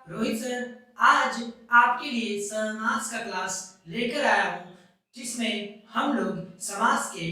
Rohit sir. आज आपके लिए समास का क्लास लेकर आया हूँ, जिसमें हम लोग समास के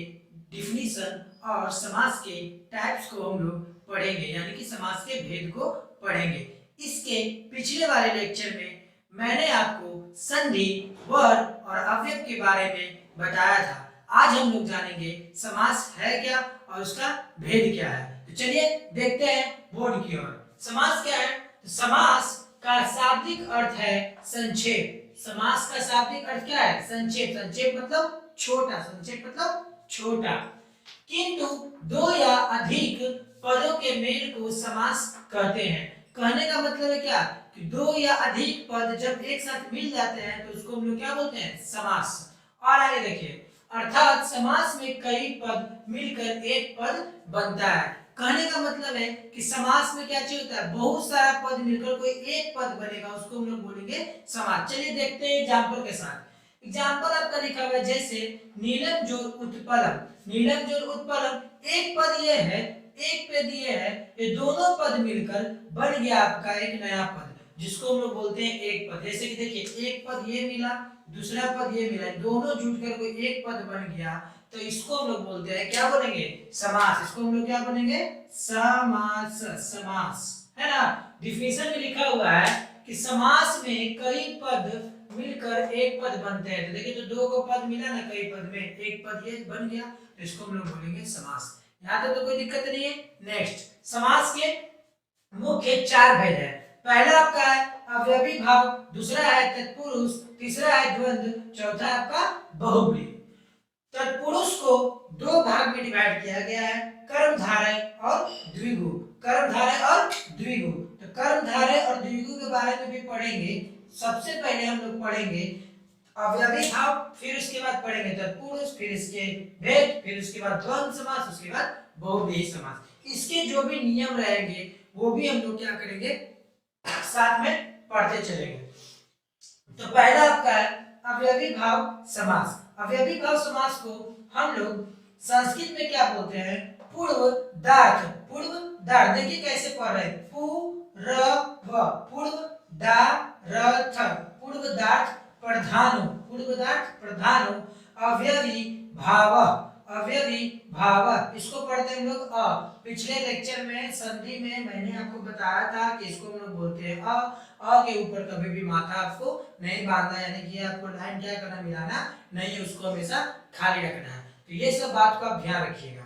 डिफिनीशन और समास के टाइप्स को हम लोग पढ़ेंगे, यानी कि समास के भेद को पढ़ेंगे। इसके पिछले वाले लेक्चर में मैंने आपको संधि, वर्ब और अव्यय के बारे में बताया था। आज हम लोग जानेंगे समास है क्या और उसका भेद क्या है। तो चलिए देखते हैं बोर्ड की ओर। समास क्या है? तो समास का शाब्दिक अर्थ है संक्षेप। समास का शाब्दिक अर्थ क्या है? संक्षेप। संक्षेप मतलब छोटा। संक्षेप मतलब छोटा। किंतु दो या अधिक पदों के मेल को समास कहते हैं। कहने का मतलब है क्या कि दो या अधिक पद जब एक साथ मिल जाते हैं तो उसको हम लोग क्या बोलते हैं? समास। और आगे देखिए, अर्थात समास में कई पद मिलकर एक पद बनता है। कहने का मतलब है कि समास में क्या चीज होता है? बहुत सारा पद मिलकर कोई एक पद बनेगा, उसको हम लोग बोलेंगे समास। चलिए देखते हैं एग्जांपल के साथ। एग्जांपल आपका लिखा हुआ है जैसे नीलम जोर उत्पलम। नीलम जोर उत्पलम, एक पद ये है, एक पद ये है, ये दोनों पद मिलकर बन गया आपका एक नया पद, जिसको हम लोग बोलते हैं एक पद। जैसे कि देखिए, एक पद ये मिला, दूसरा पद ये मिला, दोनों जुटकर कोई एक पद बन गया, तो इसको हम लोग बोलते हैं, क्या बोलेंगे? समास। इसको हम लोग क्या बोलेंगे? समास। समास है ना। डिफिनीशन में लिखा हुआ है कि समास में कई पद मिलकर एक पद बनते हैं। तो देखिए, तो दो को पद मिला ना कई पद में, एक पद ये बन गया, तो इसको हम लोग बोलेंगे समास। यहाँ तक तो कोई दिक्कत नहीं है। नेक्स्ट, समास के मुख्य चार भेद है। पहला आपका है अवयवी भाव, दूसरा है तत्पुरुष, तीसरा है द्वंद्व, चौथा है आपका बहुब्रीहि। तत्पुरुष को दो भाग में डिवाइड किया गया है, कर्मधारय और द्विगु। कर्मधारय और द्विगु। तो कर्मधारय और द्विगु के बारे में भी पढ़ेंगे। सबसे पहले हम लोग पढ़ेंगे अवयवी भाव, फिर उसके बाद पढ़ेंगे तत्पुरुष, फिर इसके भेद, फिर उसके बाद द्वंद्व समास, उसके बाद बहुब्रीहि समास। इसके जो भी नियम रहेंगे वो भी हम लोग क्या करेंगे? साथ में पढ़ते चलेंगे। तो पहला आपका है अवयवी भाव समास। अवयवी भाव समास को हम लोग संस्कृत में क्या बोलते हैं? पूर्वदार्थ। पूर्वदार्थ देखिए कैसे पढ़ रहे हैं, पूर्वदार्थ। पूर्वदार्थ प्रधानो, पूर्वदार्थ प्रधानो अवयवी भाव। अवयवी भाव, इसको पढ़ते हैं हम लोग अ। पिछले लेक्चर में संधि में मैंने आपको बताया था कि इसको हम लोग बोलते हैं अ। अ के ऊपर कभी भी माथा आपको नहीं बांधना, यानी कि आपको लाइन क्या करना, मिलाना नहीं है, उसको हमेशा खाली रखना है। तो ये सब बात को आप ध्यान रखिएगा।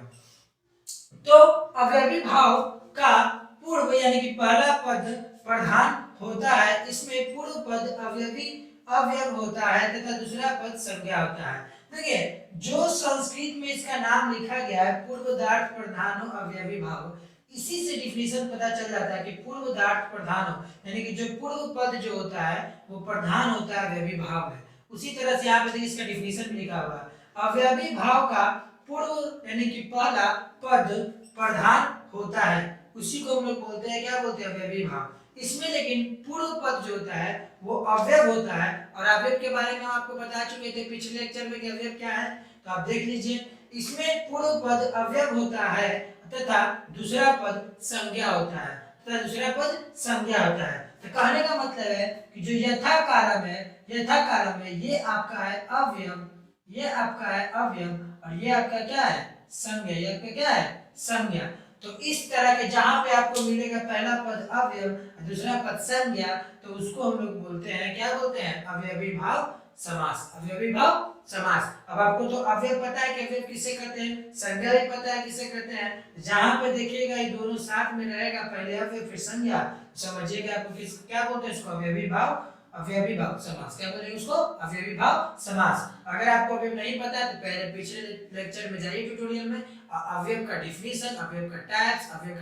तो अवयवी भाव का पूर्व यानी कि पहला पद प्रधान होता है, इसमें पूर्व पद अवयवी अवयव होता है तथा दूसरा पद संज्ञा होता है। देखिए, जो संस्कृत में इसका नाम लिखा गया है पूर्वदार्थ प्रधानो अवयवी भाव, इसी से डिफिनीशन पता चल जाता है कि पूर्वदार्थ प्रधानो यानी कि जो पूर्व पद जो होता है वो प्रधान होता है अवयवी भाव में। उसी तरह से यहाँ पे देखिए इसका डिफिनीशन भी लिखा हुआ है, अवयवी भाव का पूर्व यानी कि पहला पद प्रधान होता है, उसी को हम लोग बोलते हैं, क्या बोलते हैं? अवयवी भाव। इसमें लेकिन पूर्व पद जो होता है वो अवयव होता है, और अवयव के बारे में हम आपको बता चुके थे पिछले लेक्चर में कि अवयव क्या है, तो आप देख लीजिए। इसमें पूर्व पद अवयव होता है तथा दूसरा पद संज्ञा होता है, तथा दूसरा पद संज्ञा होता है। तो कहने का मतलब है कि जो यथा कालम है, यथा कालम है, ये आपका है अवयव, ये आपका है अवयव, और ये आपका क्या है? संज्ञा। ये आपका क्या है? संज्ञा। तो इस तरह के जहां पे आपको मिलेगा पहला पद अवयव और दूसरा पद संज्ञा, तो उसको हम लोग बोलते हैं, क्या बोलते हैं? अवयवी भाव समास। अवयवी भाव समास। अब आपको तो अवयव पता है कि अवयव किसे कहते हैं, संज्ञा भी पता है किसे कहते हैं। जहां पे देखिएगा ये दोनों साथ में रहेगा, पहले अवयव फिर संज्ञा, समझिएगा आपको किस क्या बोलते हैं इसको? अवयवी भाव, अवयवी भाव समास। क्या बोलेंगे उसको? अवयवी भाव समास। अगर आपको अवयव नहीं पता है तो पहले पिछले लेक्चर में जाइए ट्यूटोरियल में, अवयव का डिफिनीशन, अवयव का टाइप्स, अवयव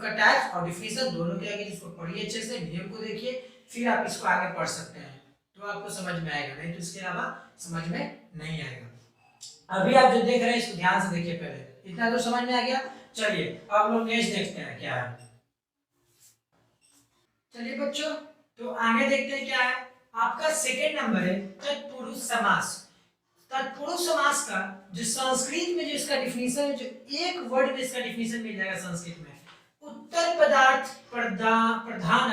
का टाइप्स और डिफिनीशन दोनों के आगे इसको पढ़िए अच्छे से, नियम को देखिए, फिर आप इसको आगे पढ़ सकते हैं, तो आपको समझ में आएगा, नहीं तो इसके अलावा समझ में नहीं आएगा। अभी आप जो देख रहे हैं इसको ध्यान से देखिए, पहले इतना तो समझ में आ गया। चलिए अब लोग नेक्स्ट देखते हैं क्या है। चलिए बच्चों, तो आगे देखते हैं क्या है। आपका सेकंड नंबर है तत्पुरुष समास। तत्पुरुष समास का जो संस्कृत में जो इसका डिफिनीशन है, जो एक वर्ड में इसका डिफिनीशन मिल जाएगा संस्कृत में, उत्तर पदार्थ प्रधान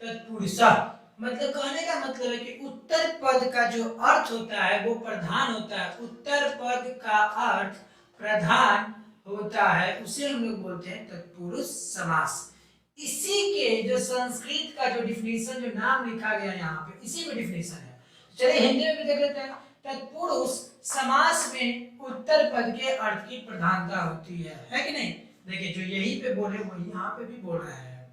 तत्पुरुष, मतलब कहने का मतलब है कि उत्तर पद का जो अर्थ होता है वो प्रधान होता है। उत्तर पद का अर्थ प्रधान होता है, उसे हम लोग बोलते हैं तत्पुरुष समास। इसी के जो संस्कृत का जो डिफिनीशन, जो नाम लिखा गया यहाँ पे, इसी में डिफिनीशन है। चलिए हिंदी में भी देख लेते हैं। तत्पुरुष समास में उत्तर पद के अर्थ की प्रधानता होती है कि नहीं? देखिए जो यही पे बोले वो यहाँ पे भी बोल रहा है।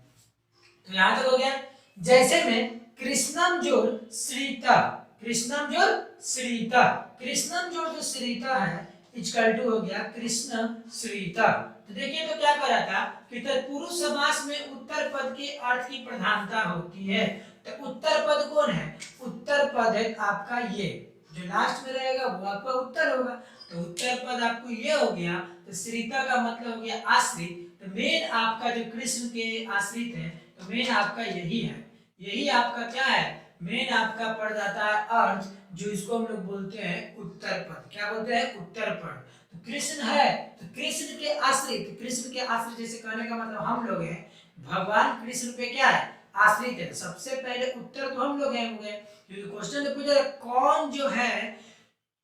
तो यहाँ तक हो गया। जैसे में कृष्णम जोड़ श्रीता, कृष्णम जोड़ श्रीता, कृष्णम जोड़ जो श्रीता है इक्वल टू हो गया कृष्ण श्रीता। तो देखिए तो क्या करा था कि तत्पुरुष समास में उत्तर पद के अर्थ की प्रधानता होती है। तो उत्तर पद कौन है? उत्तर पद है आपका ये जो लास्ट में रहेगा वो आपका उत्तर होगा। तो उत्तर पद आपको ये हो गया। तो श्रीता का मतलब हो गया आश्रित। तो मेन आपका जो कृष्ण के आश्रित है, तो मेन आपका यही है, यही आपका क्या है? मेन आपका पड़ जाता है अर्थ, जो इसको हम लोग बोलते हैं उत्तर पद। क्या बोलते हैं? उत्तर पद। तो कृष्ण है तो कृष्ण के आश्रित, कृष्ण के आश्रित जैसे कहने का मतलब हम लोग हैं, भगवान कृष्ण पे क्या है? आश्रित है। सबसे पहले उत्तर तो हम लोग हैं हो गए, क्योंकि क्वेश्चन में पूछा कौन जो है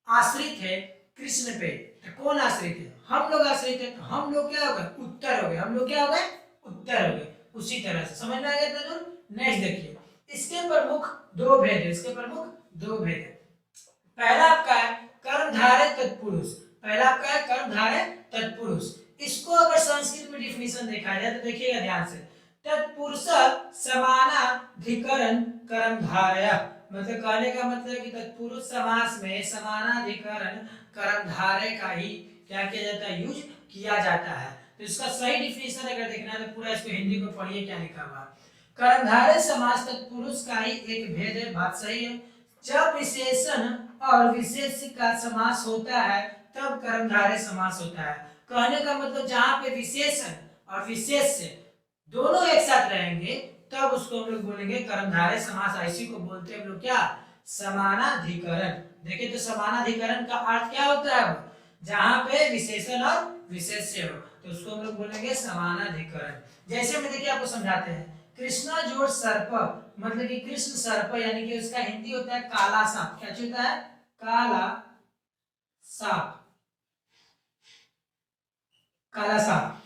आश्रित है कृष्ण पे, तो कौन आश्रित है? हम लोग आश्रित है। तो हम लोग क्या हो गए? उत्तर हो गए। हम लोग क्या हो गए? उत्तर हो गए। उसी तरह से समझ में आ गया था। नेक्स्ट देखिए, इसके प्रमुख दो भेद है, इसके प्रमुख दो भेद है। पहला आपका है कर्मधारय तत्पुरुष, पहला आपका है कर्मधारय तत्पुरुष। इसको अगर संस्कृत में डिफिनीशन देखा जाए तो देखिएगा ध्यान से, तत्पुरुष समानाधिकरण कर्मधारय, मतलब कहने का मतलब कि तत्पुरुष समास में समानाधिकरण कर्मधारय का ही क्या किया जाता है? यूज किया जाता है। तो इसका सही डिफिनीशन अगर देखना है तो पूरा इसको हिंदी को पढ़िए क्या लिखा हुआ। कर्मधारय समास तत्पुरुष का ही एक भेद है, बात सही है। जब विशेषण और विशेष्य का समास होता है तब कर्मधारय समास होता है। कहने का मतलब जहां पे विशेषण और विशेष्य दोनों एक साथ रहेंगे तब उसको हम लोग बोलेंगे कर्मधारय समास। इसी को बोलते हैं हम लोग क्या? समानाधिकरण। देखिए तो समानाधिकरण का अर्थ क्या होता है? जहां पे विशेषण और विशेष्य हो तो उसको हम लोग बोलेंगे समानाधिकरण। जैसे में देखिए आपको समझाते हैं, कृष्णा जोड़ सर्प, मतलब कि कृष्ण सर्प यानी कि उसका हिंदी होता है काला सांप। क्या होता है? काला सांप, काला सांप।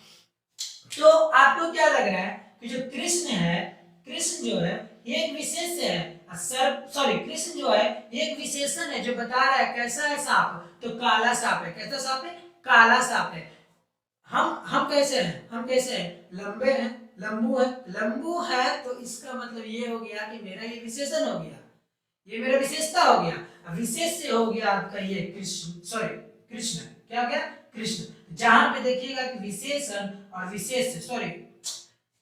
तो आपको क्या लग रहा है कि जो कृष्ण है, कृष्ण जो है ये एक विशेष है, सर्प सॉरी कृष्ण जो है ये एक विशेषण है जो बता रहा है कैसा है सांप, तो काला सांप है। कैसा सांप है? काला सांप है। हम कैसे हैं? हम कैसे हैं? लंबे हैं, लंबू है। लंबू है तो इसका मतलब ये हो गया कि मेरा ये विशेषण हो गया, ये मेरा विशेषता हो गया। विशेष से हो गया आपका ये कृष्ण, सॉरी कृष्ण। क्या हो गया? कृष्ण। जहां पे देखिएगा कि विशेषण और विशेष, सॉरी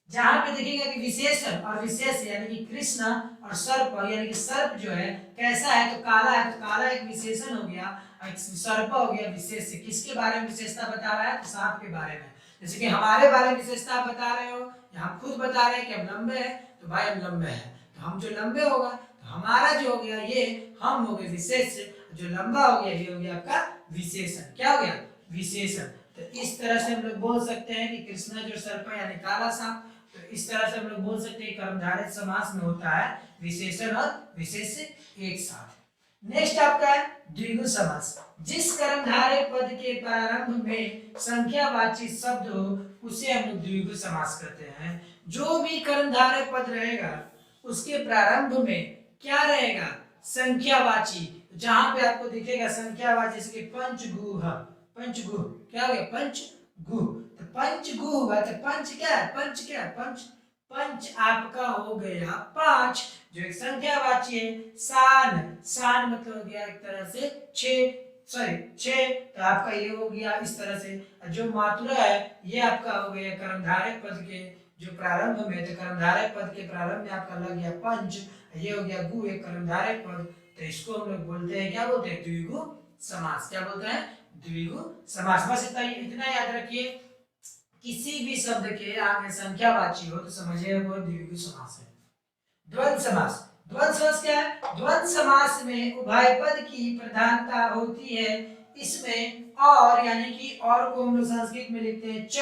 जहां पे देखिएगा कि विशेषण और विशेष यानी कि कृष्ण और सर्प, यानी कि सर्प जो है कैसा है? तो काला है। तो काला एक विशेषण हो गया, सर्प हो गया विशेष। किसके बारे में विशेषता बता रहा है? तो सांप के बारे में। जैसे कि हमारे बारे में विशेषता बता रहे हो, या हम खुद बता रहे हैं कि हम लंबे हैं, तो भाई हम लंबे हैं, तो हम जो लंबे होगा तो हमारा जो हो गया ये हम हो गए विशेष, जो लंबा हो गया ये हो गया आपका विशेषण। क्या हो गया? विशेषण। तो इस तरह से हम लोग बोल सकते हैं कि कृष्णा जो सर्प यानी काला सांप। तो इस तरह से हम लोग बोल सकते हैं कर्मधारय समास में होता है विशेषण और विशेष्य एक साथ। नेक्स्ट आपका है द्विगु समास। जिस कर्मधारय पद के प्रारंभ में संख्यावाची शब्द हो उसे हम लोग द्विगु समास कहते हैं। जो भी कर्मधारय पद रहेगा उसके प्रारंभ में क्या रहेगा? संख्यावाची। जहां पे आपको दिखेगा संख्यावाची, जैसे कि पंचगुह, पंचगुह क्या हो गया? पंचगुह। तो पंचगुह हुआ तो पंच क्या है? पंच क्या है? पंच, पंच आपका हो गया पांच, जो एक संख्यावाची है। सान, सान मतलब हो गया एक तरह से छह, सॉरी छह, तो आपका ये हो गया इस तरह से। जो मात्रा है ये आपका हो गया कर्मधारय पद के जो प्रारंभ में, तो कर्मधारय पद के प्रारंभ में आपका लग गया पंच, ये हो गया गु एक कर्मधारय पद। तो इसको हम लोग बोलते हैं, क्या बोलते हैं? द्विगु समास। क्या बोलते हैं? द्विगु समास। बस इतना याद रखिए, किसी भी शब्द के आगे संख्यावाची हो तो समझिए वो द्विगु समास है। द्वंद्व समास। द्वंद्व समास क्या है? द्वंद्व समास में उभय पद की प्रधानता होती है। इसमें और यानी कि और को हम लोग संस्कृत में लिखते हैं च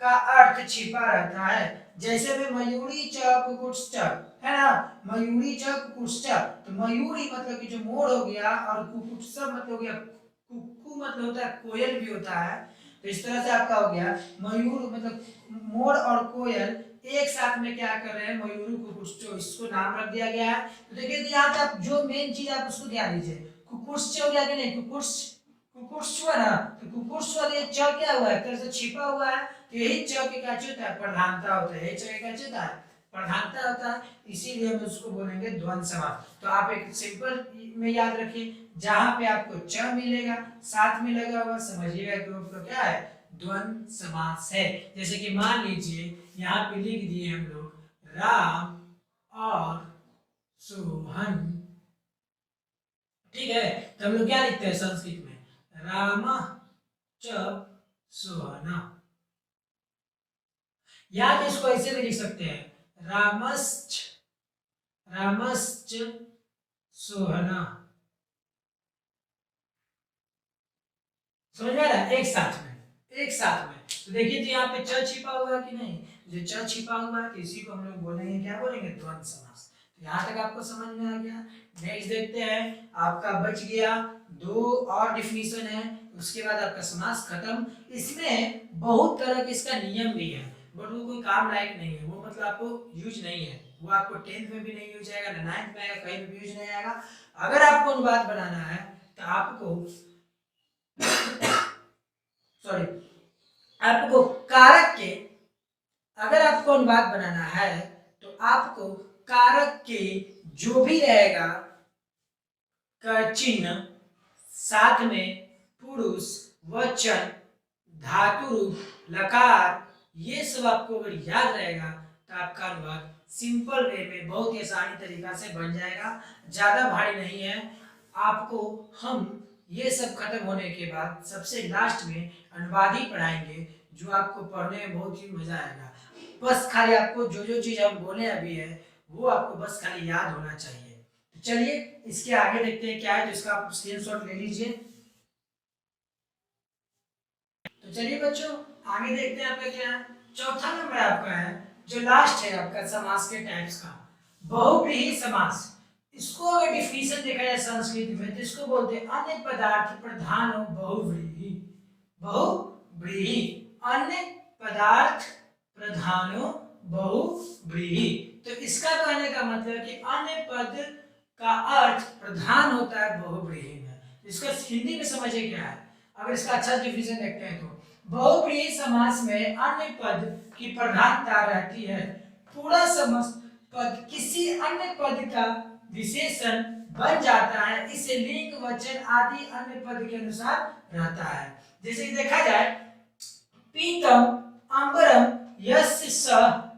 का अर्थ छिपा रहता है। जैसे में मयूरी च कुकुट च, है ना, मयूरी च कुकुट च, तो मयूरी मतलब कि जो मोर हो गया, और कुकुट मतलब हो गया कुक्कू, मतलब होता है कोयल भी होता है। तो इस तरह से आपका हो गया मयूर मतलब मोर और कोयल एक साथ में क्या कर रहे हैं, मयूरू कुकुट, इसको नाम रख दिया गया है। तो देखिए यहाँ पे आप जो मेन चीज आप उसको ध्यान दीजिए, कुकुट हो गया कि नहीं, कुकुट कुकुट ना, तो कुकुट वाले च क्या हुआ है, तरह से छिपा हुआ है, तो यही च के क्या होता है, प्रधानता होता है, यही च के क्या होता है, प्रधानता होता है, इसीलिए हम उसको बोलेंगे द्वंद समास। तो आप एक सिंपल में याद रखिए, जहां पे आपको च मिलेगा साथ में लगा हुआ, समझिएगा कि वो क्या है, द्वंद समास है। जैसे कि मान लीजिए यहाँ पे लिख दिए हम लोग राम और सोहन, ठीक है, तो हम लोग क्या लिखते हैं संस्कृत में, राम च सोहना, या तो इसको ऐसे भी लिख सकते हैं, रामश्च रामश्च सोहना, समझ में आ रहा है, एक साथ में, एक साथ में। तो देखिए तो यहाँ पे च छिपा हुआ है कि नहीं, जो च छिपा हुआ है तो इसी को हम लोग बोलेंगे, क्या बोलेंगे, द्वंद समास। तो यहाँ तक आपको समझ में आ गया। नेक्स्ट देखते हैं, आपका बच गया दो और डिफिनीशन है, उसके बाद आपका समास खत्म। इसमें बहुत तरह के इसका नियम भी है, बट वो कोई काम लायक नहीं है, वो मतलब आपको यूज नहीं है, वो आपको 10th में भी नहीं यूज आएगा, ना 9th में आएगा, कहीं भी यूज नहीं आएगा। अगर आपको अनुवाद बनाना है तो आपको सॉरी, आपको कारक के, अगर आपको अनुवाद बनाना है तो आपको कारक के जो भी रहेगा का चिन्ह, साथ में पुरुष, वचन, धातु रूप, लकार, ये सब आपको अगर याद रहेगा तो आपका अनुवाद सिंपल वे में बहुत ही आसानी तरीका से बन जाएगा, ज्यादा भारी नहीं है। आपको हम ये सब खत्म होने के बाद सबसे लास्ट में अनुवाद ही पढ़ाएंगे, जो आपको पढ़ने में बहुत ही मजा आएगा। बस खाली आपको जो जो चीज हम बोले अभी है वो आपको बस खाली याद होना चाहिए। तो चलिए इसके आगे देखते हैं क्या है, जिसका आप स्क्रीनशॉट ले लीजिए। तो चलिए बच्चों आगे देखते हैं आपका क्या है, चौथा नंबर आपका है, जो लास्ट है आपका समास के टाइप्स का, बहुव्रीहि समास। इसको अगर डिफिनीशन देखा जाए संस्कृत में तो इसको बोलते हैं अन्य पदार्थ प्रधान बहुव्रीहि, बहुव्रीहि, अन्य पदार्थ प्रधानो बहुव्रीहि। तो इसका कहने का मतलब कि अन्य पद का अर्थ प्रधान होता है बहुव्रीहि में। इसका हिंदी में समझे क्या है, अगर इसका अच्छा डिफिनेशन देखते हैं तो बहुव्रीहि समास में अन्य पद की प्रधानता रहती है, पूरा समस्त पद किसी अन्य पद का विशेषण बन जाता है, इसे लिंग वचन आदि अन्य पद के अनुसार रहता है। जैसे कि देखा जाए पीतम अंबरम यस्य स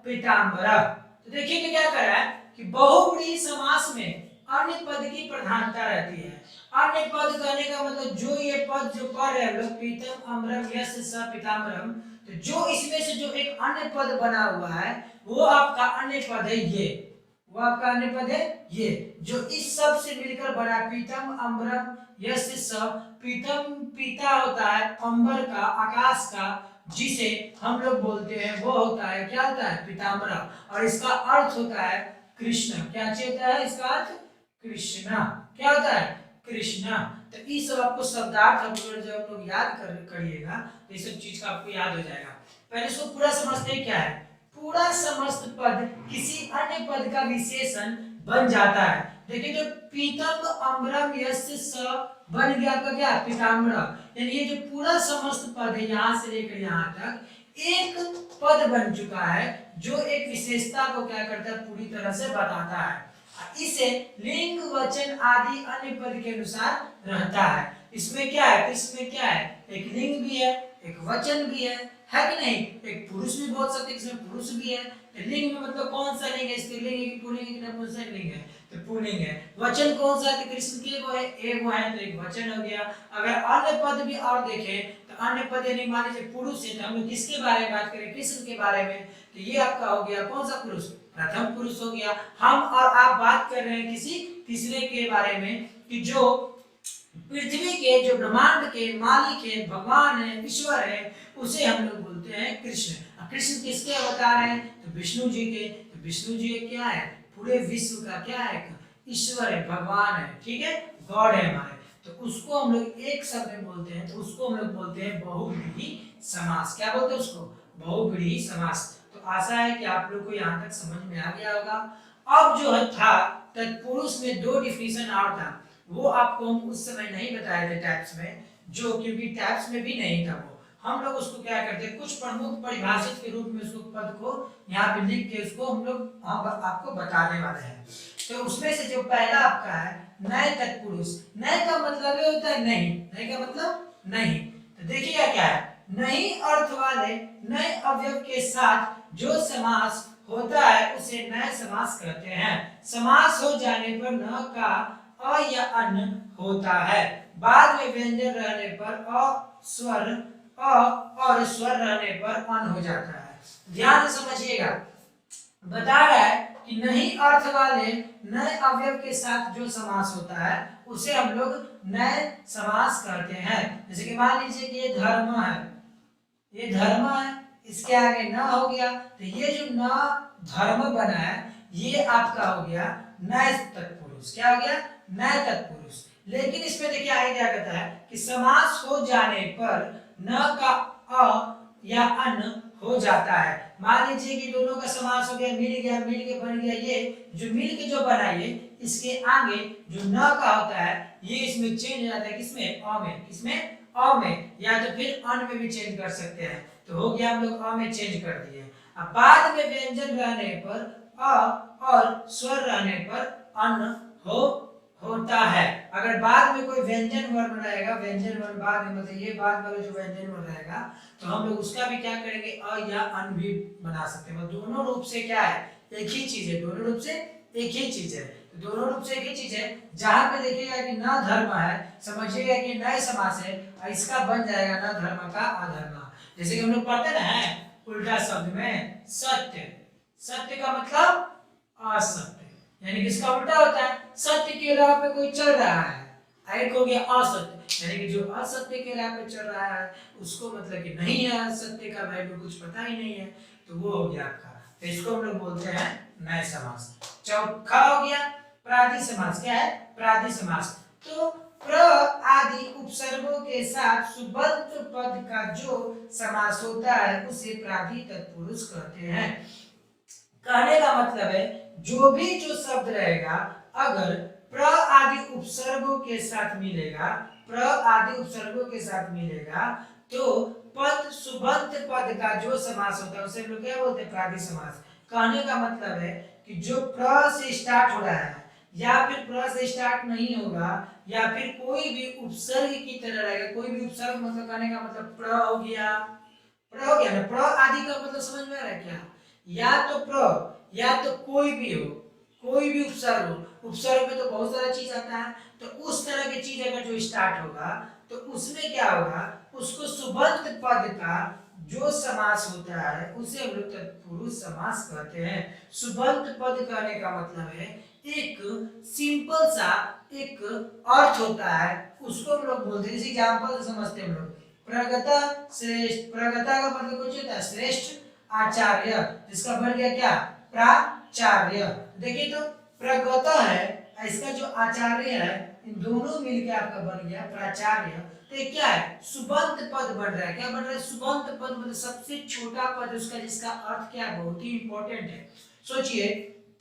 पीतांबरः, तो देखिए कि क्या कर रहा है कि बहुव्रीहि समास में अन्य पद की प्रधानता रहती है। अन्य पद कहने का मतलब जो ये पद जो पढ़ रहे हैं लोग, पीतम अम्बरम यस्य स पीतांबरम, तो जो इसमें से जो एक अन्य पद बना हुआ है वो आपका अन्य पद है ये, वो आपका अन्य पद है ये, जो इस सब से मिलकर बना पीतम अम्बरम यस्य स। पीतम पीता होता है अंबर का, आकाश का, जिसे हम लोग बोलते हैं वो होता है, क्या होता है, पीतांबरा, और इसका अर्थ होता है कृष्ण। क्या होता है इसका अर्थ, कृष्णा, क्या होता है, कृष्णा। तो ये सब आपको शब्दार्थ हम लोग जब आप लोग याद करिएगा तो ये सब चीज का आपको याद हो जाएगा। पहले इसको पूरा समझते हैं क्या है, पूरा समस्त पद किसी अन्य पद का विशेषण बन जाता है। देखिए जो पीतम अम्बरम यस्य स बन गया आपका क्या, पीताम्बरा, यानी ये जो पूरा समस्त पद है यहाँ से लेकर यहाँ तक एक पद बन चुका है, जो एक विशेषता को क्या करता है, पूरी तरह से बताता है। इसे लिंग वचन आदि अन्य पद के अनुसार रहता है। इसमें क्या है, इसमें क्या है, एक लिंग भी है, एक वचन भी है कि नहीं, एक पुरुष भी बोल सकते हैं, इसमें पुरुष भी है। लिंग में मतलब कौन सा लिंग है, स्त्रीलिंग है कि पुल्लिंग है कि नपुंसकलिंग है, तो पुल्लिंग है। वचन कौन सा है, तो कृष्ण के वो है, एगो है तो एक वचन हो गया। अगर अन्य पद भी और देखें तो अन्य पद यानी मान लीजिए पुरुष है, तो हम लोग किसके बारे में बात करें, कृष्ण के बारे में, तो ये आपका हो गया कौन सा पुरुष, प्रथम पुरुष हो गया। हम और आप बात कर रहे हैं किसी तीसरे के बारे में कि जो पृथ्वी के जो ब्रह्मांड के मालिक है, भगवान है, ईश्वर है, उसे हम लोग बोलते हैं कृष्ण। अब कृष्ण किसके अवतार हैं? तो विष्णु जी के। तो विष्णु जी क्या है? पूरे विश्व का क्या है? ईश्वर है, भगवान है, ठीक है, गॉड है हमारे। तो उसको हम लोग एक शब्द में बोलते हैं, तो उसको हम लोग बोलते हैं बहुव्रीहि समास। क्या बोलते हैं उसको? बहुव्रीहि समास। तो आशा है कि आप लोग को यहाँ तक समझ में आ गया होगा। अब जो था तत्पुरुष में दो डिफिनेशन और था, वो आपको हम उस समय नहीं बताए थे टाइप्स में, जो क्योंकि टाइप्स में भी नहीं था वो। हम लोग उसको क्या करते हैं, कुछ प्रमुख परिभाषित के रूप में उसको पद को यहाँ पे लिख के उसको हम लोग आपको बताने वाले हैं। तो उसमें से जो पहला आपका है नए तत्पुरुष। नए का मतलब ये होता है नहीं, नए का मतलब नहीं। तो देखिएगा क्या है, नहीं अर्थ वाले नए अवयव के साथ जो समास होता है उसे नए समास कहते हैं। समास हो जाने पर न का अ या अन होता है, बाद में व्यंजन रहने पर अ स्वर अ और स्वर रहने पर अन हो जाता है। ध्यान से समझिएगा, बता रहा है कि नहीं अर्थ वाले नए अवयव के साथ जो समास होता है उसे हम लोग नए समास कहते हैं। जैसे कि मान लीजिए कि ये धर्म है, ये धर्म है, इसके आगे न हो गया, तो ये जो न धर्म बना है ये आपका हो गया नए तत्पुरुष। क्या हो गया? नए तत्पुरुष। लेकिन इसमें देखिए आगे क्या कहता है कि समास हो जाने पर न का अ या अन हो जाता है। मान लीजिए कि दोनों का समास हो गया, मिल के बन गया, ये जो मिल के जो बना ये, इसके आगे जो न का होता है ये इसमें चेंज हो जाता है, किसमें? अ में। किसमें? अ में, या तो फिर अन में भी चेंज कर सकते हैं। तो हो गया, हम लोग अ में चेंज कर दिए। अब बाद में व्यंजन रहने पर अ और स्वर रहने पर अन होता है। अगर बाद में कोई व्यंजन वर्ण रहेगा, व्यंजन वर्ण बाद में मतलब ये बाद वाला जो व्यंजन वर्ण रहेगा, तो हम लोग उसका भी क्या करेंगे, अ या अन भी बना सकते हैं। दोनों रूप से क्या है? एक ही चीज है। दोनों रूप से एक ही चीज है। तो दोनों रूप से एक ही चीज है। जहां पे देखिएगा कि न धर्म है, समझिएगा कि नए समास है, इसका बन जाएगा न धर्म का अधर्म। जैसे कि हम लोग पढ़ते ना है उल्टा शब्द में सत्य। सत्य का मतलब असत्य, यानी कि इसका उल्टा होता है, सत्य के राह पे कोई चल रहा है, एक हो गया असत्य, यानी कि जो असत्य के राह पे चल रहा है उसको मतलब कि नहीं है, सत्य का वैल्यू कुछ पता ही नहीं है, तो वो हो गया आपका। तो इसको हम लोग बोलते हैं नए समास। चौथा हो गया प्रादि समास। क्या है? प्रादि समास। तो प्र आदि उपसर्गों के साथ सुबंत पद का जो समास होता है उसे प्रादि तत्पुरुष कहते हैं। कहने का मतलब है जो भी जो शब्द रहेगा अगर प्र आदि उपसर्गों के साथ मिलेगा, प्र आदि उपसर्गों के साथ मिलेगा, तो पद सुबंत पद का जो समास होता है उसे हम लोग क्या बोलते हैं? प्रादि समास। कहने का मतलब है कि जो प्र से स्टार्ट हो रहा है या फिर प्र से स्टार्ट नहीं होगा, या फिर कोई भी उपसर्ग की तरह रहेगा, कोई भी उपसर्ग मतलब कहने का मतलब प्र हो गया, प्र हो गया ना, प्र आदि का मतलब समझ में आ रहा है क्या? या तो प्र या तो कोई भी हो, कोई भी उपसर्ग हो, उपसर्ग में तो बहुत सारा चीज आता है, तो उस तरह की चीज अगर जो स्टार्ट होगा तो उसमें क्या होगा, उसको सुबंत पद का जो समास होता है उसे हम लोग तत्पुरुष समास कहते हैं। सुबंत पद कहने का मतलब है एक सिंपल सा एक अर्थ होता है, उसको हम लोग बोलते हैं। जैसे एग्जांपल समझते हैं हम लोग, प्रगता श्रेष्ठ। प्रगता का मतलब कुछ होता है श्रेष्ठ आचार्य, जिसका बन गया क्या? प्राचार्य। देखिए तो प्रगता है, इसका जो आचार्य है, इन दोनों मिलकर आपका बन गया प्राचार्य। तो ये क्या है? सुबंत पद बन रहा है। क्या बन रहा है? सुबंत पद मतलब सबसे छोटा पद उसका, जिसका अर्थ क्या है? बहुत ही इंपॉर्टेंट है। सोचिए,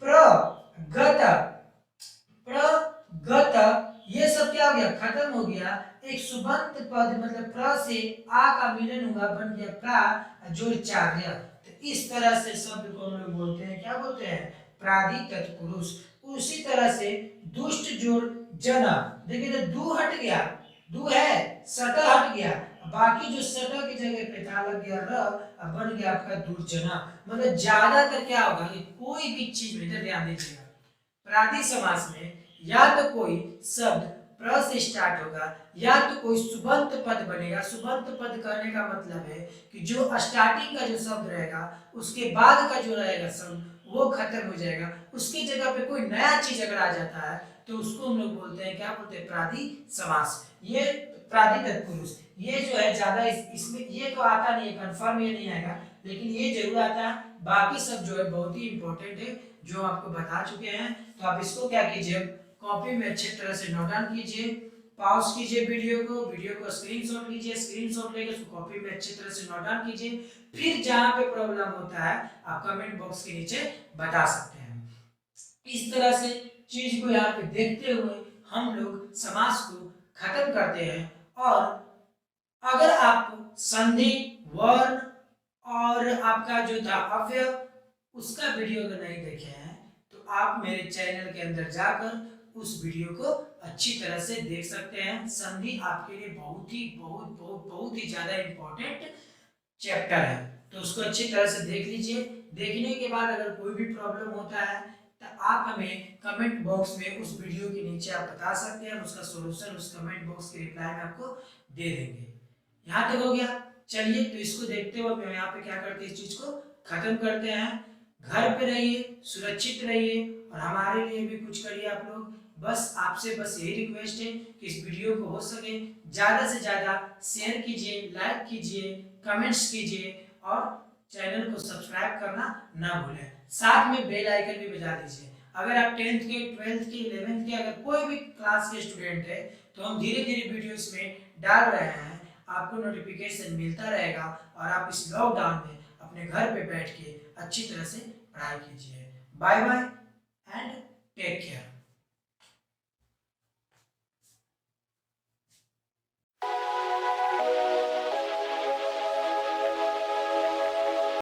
प्रगत, प्रगत, ये सब क्या हो गया? खत्म हो गया। एक सुबंत पद मतलब प्र से आ का मिलन हुआ, बन गया प्रा जोड़चार्य। तो इस तरह से शब्द को हम लोग बोलते हैं, क्या बोलते हैं? प्रादि तत्पुरुष। उसी तरह से दुष्ट जोड़ जना, देखिए तो दू हट गया, दू है, सट हट गया, बाकी जो सट की जगह पे था लग गया र, अब बन गया आपका दुर्जना। मतलब ज्यादातर क्या होगा कि कोई भी चीज में, इधर ध्यान दीजिएगा, प्रादि समास में या तो कोई शब्द प्र से स्टार्ट होगा या तो कोई सुबंत पद बनेगा। सुबंत पद कहने का मतलब है कि जो स्टार्टिंग का जो शब्द रहेगा उसके बाद का जो रहेगा शब्द वो खत्म हो जाएगा, उसकी जगह पे कोई नया चीज अगर आ जाता है तो उसको हम लोग बोलते हैं, क्या बोलते हैं, प्राधि समास। ये प्राधि तत्पुरुष, ये जो है ज्यादा इसमें ये तो आता नहीं है, कंफर्म ये नहीं आएगा, लेकिन ये जरूर आता है। बाकी सब जो है बहुत ही इंपॉर्टेंट है, जो आपको बता चुके हैं। तो आप इसको क्या कीजिए, कॉपी में अच्छी तरह से नोट डाउन कीजिए, पॉज कीजिए वीडियो को स्क्रीनशॉट लीजिए, स्क्रीनशॉट लेके उसको कॉपी में अच्छी तरह से नोट डाउन कीजिए। फिर जहां पे प्रॉब्लम होता है आप कमेंट बॉक्स के नीचे बता सकते हैं। इस तरह से चीज को यहाँ पे देखते हुए हम लोग समास को खत्म करते हैं। और अगर आप संधि, वर्ण और आपका जो था अवयव, उसका वीडियो अगर नहीं देखे हैं तो आप मेरे चैनल के अंदर जाकर उस वीडियो को अच्छी तरह से देख सकते हैं। संधि आपके लिए बहुत ही ज्यादा इंपॉर्टेंट चैप्टर है, तो उसको अच्छी तरह से देख लीजिए। देखने के बाद अगर कोई भी प्रॉब्लम होता है तो आप हमें कमेंट बॉक्स में उस वीडियो के नीचे आप बता सकते हैं, उसका सॉल्यूशन उस कमेंट बॉक्स के रिप्लाई में आपको दे देंगे। यहाँ तक हो गया। चलिए तो इसको देखते हुए मैं यहाँ पे क्या करते हैं, इस चीज को खत्म करते हैं। घर पे रहिए, सुरक्षित रहिए और हमारे लिए भी कुछ करिए आप लोग। बस आपसे बस यही रिक्वेस्ट है कि इस वीडियो को हो सके ज्यादा से ज्यादा शेयर कीजिए, लाइक कीजिए, कमेंट्स कीजिए और चैनल को सब्सक्राइब करना ना भूलें। साथ में बेल आइकन भी बजा दीजिए। अगर आप 10th के, 12th के, 11th के अगर कोई भी क्लास के स्टूडेंट है तो हम धीरे धीरे वीडियो इसमें डाल रहे हैं, आपको नोटिफिकेशन मिलता रहेगा और आप इस लॉकडाउन में अपने घर पे बैठ के अच्छी तरह से पढ़ाई कीजिए। Bye bye and take care.